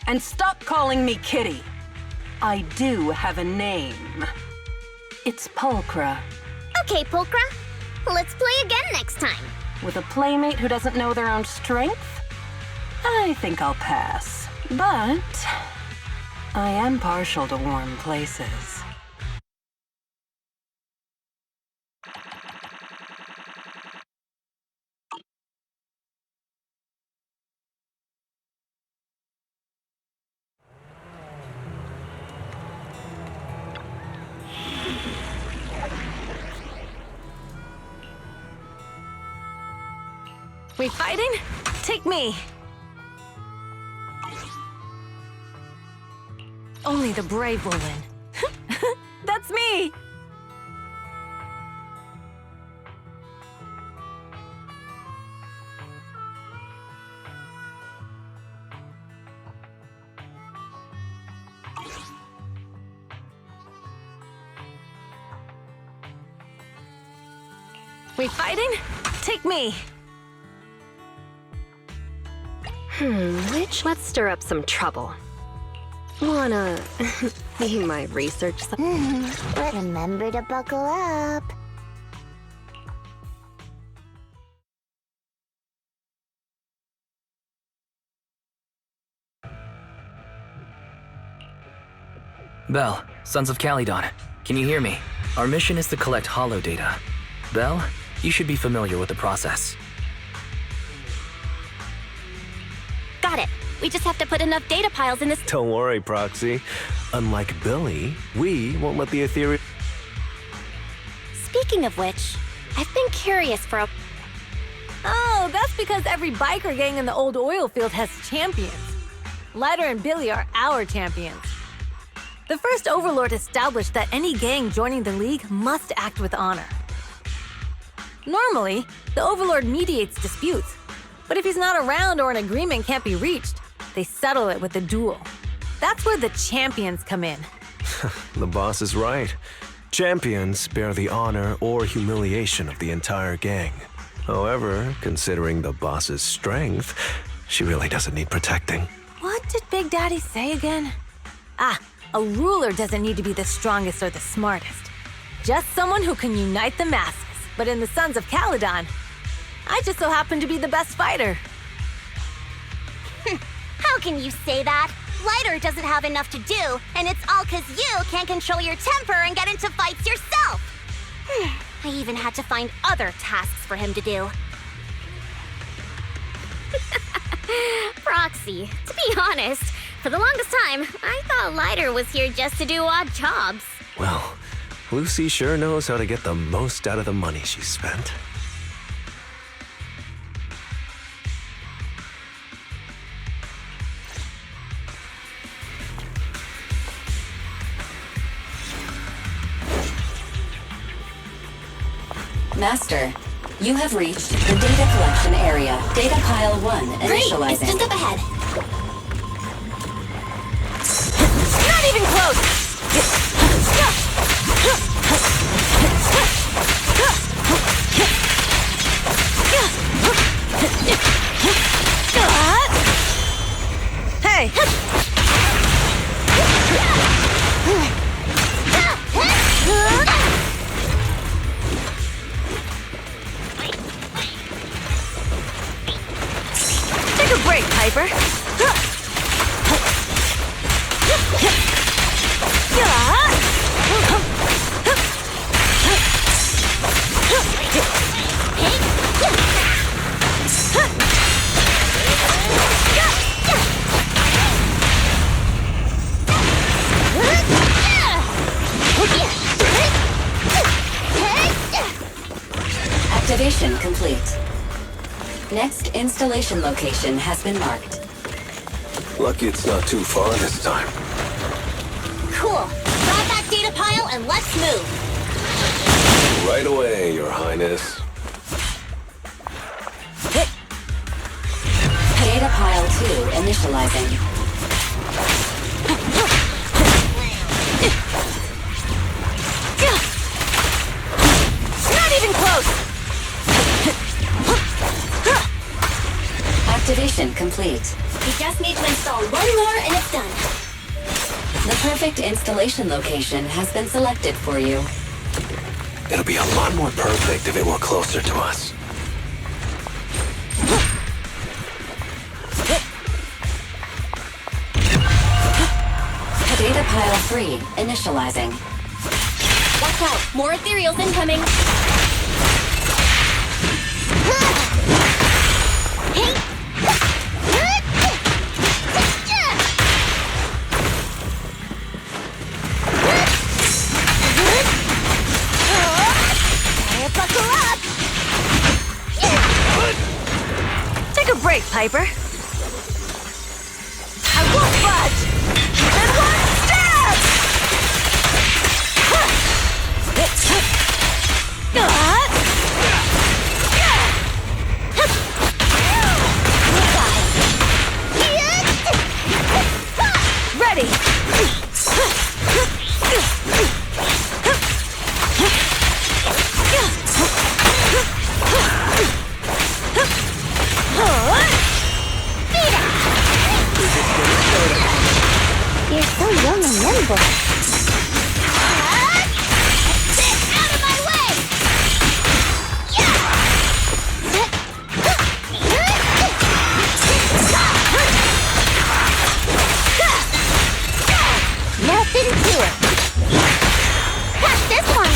And stop calling me Kitty. I do have a name. It's Pulchra. Okay, Pulchra. Let's play again next time. With a playmate who doesn't know their own strength? I think I'll pass. But I am partial to warm places. we fighting? Take me. Only the brave will win. That's me! We fighting? Take me! Let's stir up some trouble. Wanna be my research? Remember to buckle up. Belle, Sons of Calydon, can you hear me? Our mission is to collect holo data. Belle, you should be familiar with the process. Got it. We just have to put enough data piles in this. Don't worry, Proxy. Unlike Billy, we won't let the ethereal... Speaking of which, I've been curious for a... Oh, that's because every biker gang in the old oil field has champions. Lighter and Billy are our champions. The first Overlord established that any gang joining the League must act with honor. Normally, the Overlord mediates disputes, but if he's not around or an agreement can't be reached, they settle it with a duel. That's where the champions come in. The boss is right. Champions bear the honor or humiliation of the entire gang. However, considering the boss's strength, she really doesn't need protecting. What did Big Daddy say again? A ruler doesn't need to be the strongest or the smartest. Just someone who can unite the masses. But in the Sons of Calydon, I just so happen to be the best fighter. How can you say that? Lighter doesn't have enough to do, and it's all 'cause you can't control your temper and get into fights yourself. I even had to find other tasks for him to do. Proxy, to be honest, for the longest time, I thought Lighter was here just to do odd jobs. Well, Lucy sure knows how to get the most out of the money she spent. Master, you have reached the data collection area. Data pile 1 initializing. Great, it's just up ahead. Not even close! Hey! Take a break, Piper. Activation complete. Next installation location has been marked. Lucky it's not too far this time. Cool. Grab that data pile and let's move. Right away, Your Highness. Data pile 2 initializing. Not even close! Activation complete. We just need to install one more and it's done. The perfect installation location has been selected for you. It'll be a lot more perfect if it were closer to us. Data pile 3 initializing. Watch out, more ethereals incoming. Buckle up! Take a break, Piper. I won't budge! And one stab! Ready! You're so young and nimble. Get out of my way! Nothing to it. Catch this one.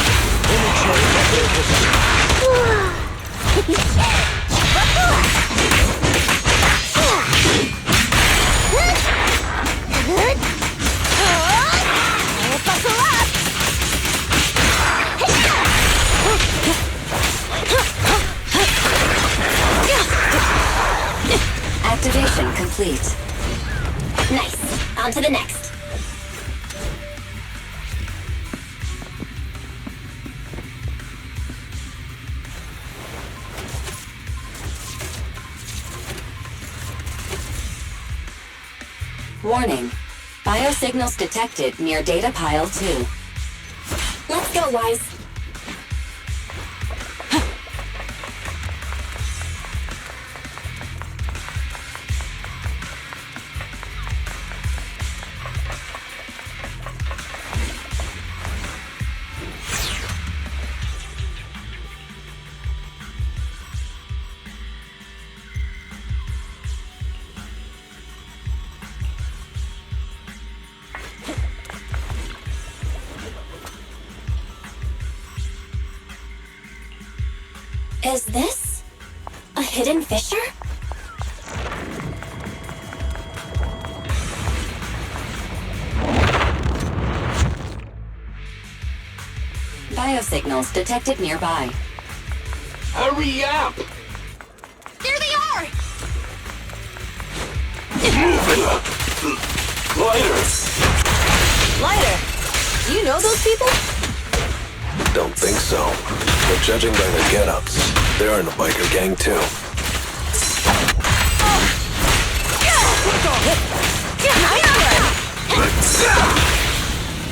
Buckle up! Activation complete. Nice. On to the next. Warning. Biosignals detected near data pile 2. Let's go, Wise. Is this a hidden fissure? Biosignals detected nearby. Hurry up! There they are! Move it! Lighter, you know those people? Don't think so. But judging by their get-ups, they're in a biker gang too.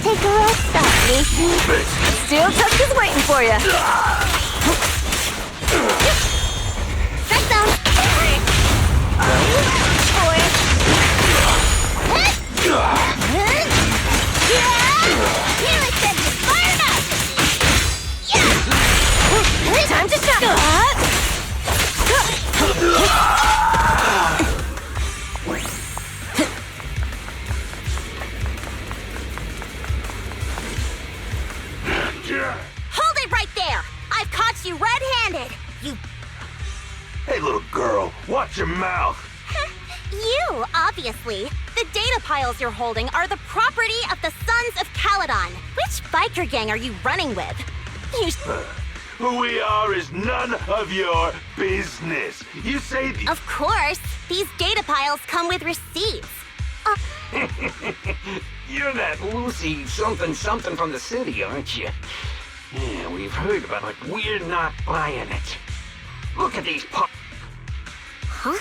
Take a rest up, Lucy. Steel Tusk is waiting for you. Strike zone. Time to stop. Hold it right there! I've caught you red-handed! You... Hey, little girl, watch your mouth. You, obviously. The data piles you're holding are the property of the Sons of Caledon. Which biker gang are you running with? You... Who we are is none of your business. You say the... Of course. These data piles come with receipts. You're that Lucy something from the city, aren't you? Yeah, we've heard about it. We're not buying it. Look at these Huh?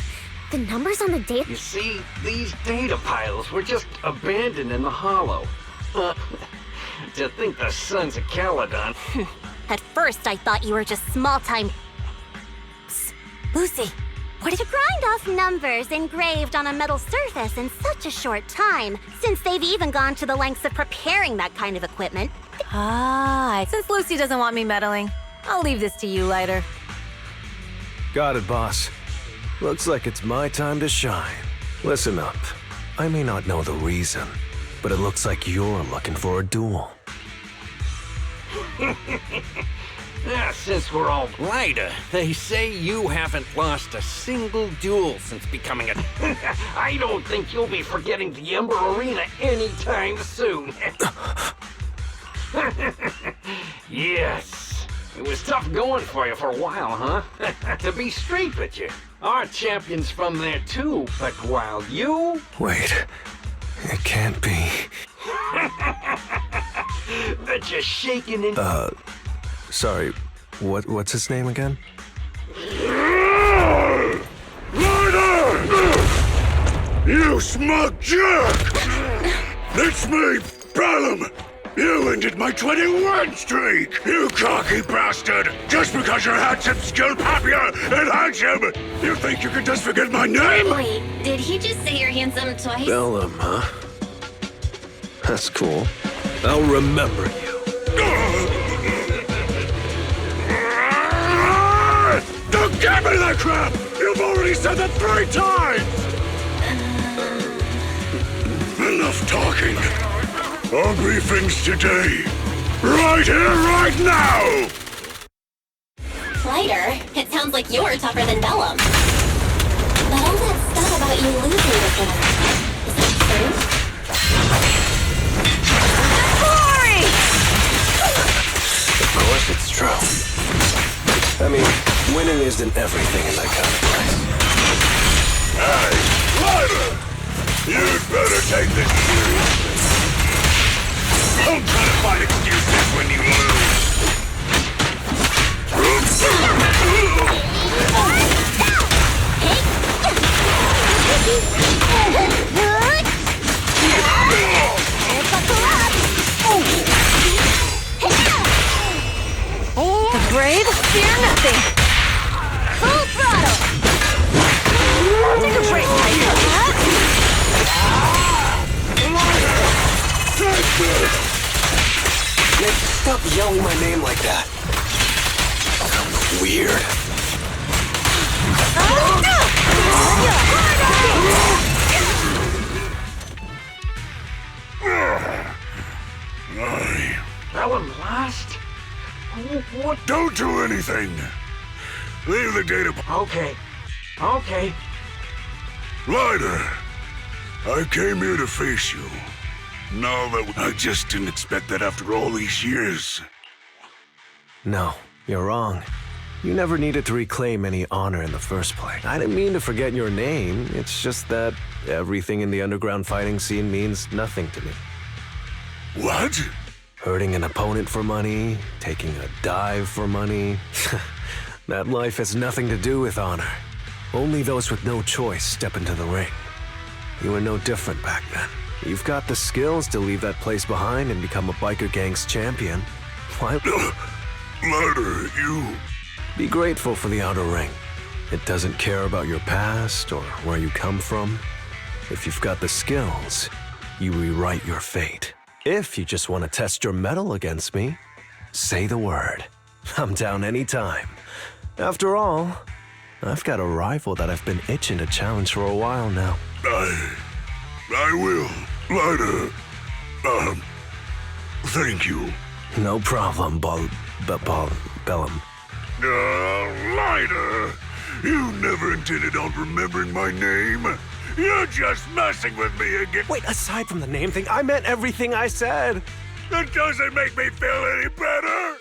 The numbers on the data... You see, these data piles were just abandoned in the hollow. To think the Sons of Caledon... At first, I thought you were just small-time... Lucy, what did you grind off numbers engraved on a metal surface in such a short time, since they've even gone to the lengths of preparing that kind of equipment? Since Lucy doesn't want me meddling, I'll leave this to you, Lighter. Got it, boss. Looks like it's my time to shine. Listen up. I may not know the reason, but it looks like you're looking for a duel. Since we're all Lighter, they say you haven't lost a single duel since becoming a... I don't think you'll be forgetting the Ember Arena anytime soon. Yes. It was tough going for you for a while, huh? To be straight with you, our champion's from there too, but while you... Wait. It can't be. Bet you're shaking in... Sorry. What's his name again? Ryder! You smug jerk! It's me, Bellum! You ended my 21 streak! You cocky bastard! Just because you're handsome, skilled, happier, and handsome! You think you can just forget my name? Wait, did he just say you're handsome twice? Bellum, huh? That's cool. I'll remember you. Don't give me that crap! You've already said that 3 times! Enough talking. Ugly things today. Right here, right now! Lighter, it sounds like you're tougher than Bellum. But all that stuff about you losing is that true? Glory! Of course it's true. I mean, winning isn't everything in that kind of place. Hey, Ryder! You'd better take this seriously. Don't try to find excuses when you lose. The brave fear nothing. Full throttle! Take a break, Lighter. Nick, stop yelling my name like that. Sounds weird. Bellum lost? What? Don't do anything. Leave the data. Okay. Okay. Ryder, I came here to face you. No, I just didn't expect that after all these years. No, you're wrong. You never needed to reclaim any honor in the first place. I didn't mean to forget your name. It's just that everything in the underground fighting scene means nothing to me. What? Hurting an opponent for money, taking a dive for money. That life has nothing to do with honor. Only those with no choice step into the ring. You were no different back then. You've got the skills to leave that place behind and become a biker gang's champion. Why? Ladder, you... Be grateful for the outer ring. It doesn't care about your past or where you come from. If you've got the skills, you rewrite your fate. If you just want to test your mettle against me, say the word. I'm down anytime. After all, I've got a rival that I've been itching to challenge for a while now. I will, Ladder. Thank you. No problem, Bellum. Ladder, you never intended on remembering my name. You're just messing with me again. Wait, aside from the name thing, I meant everything I said. That doesn't make me feel any better.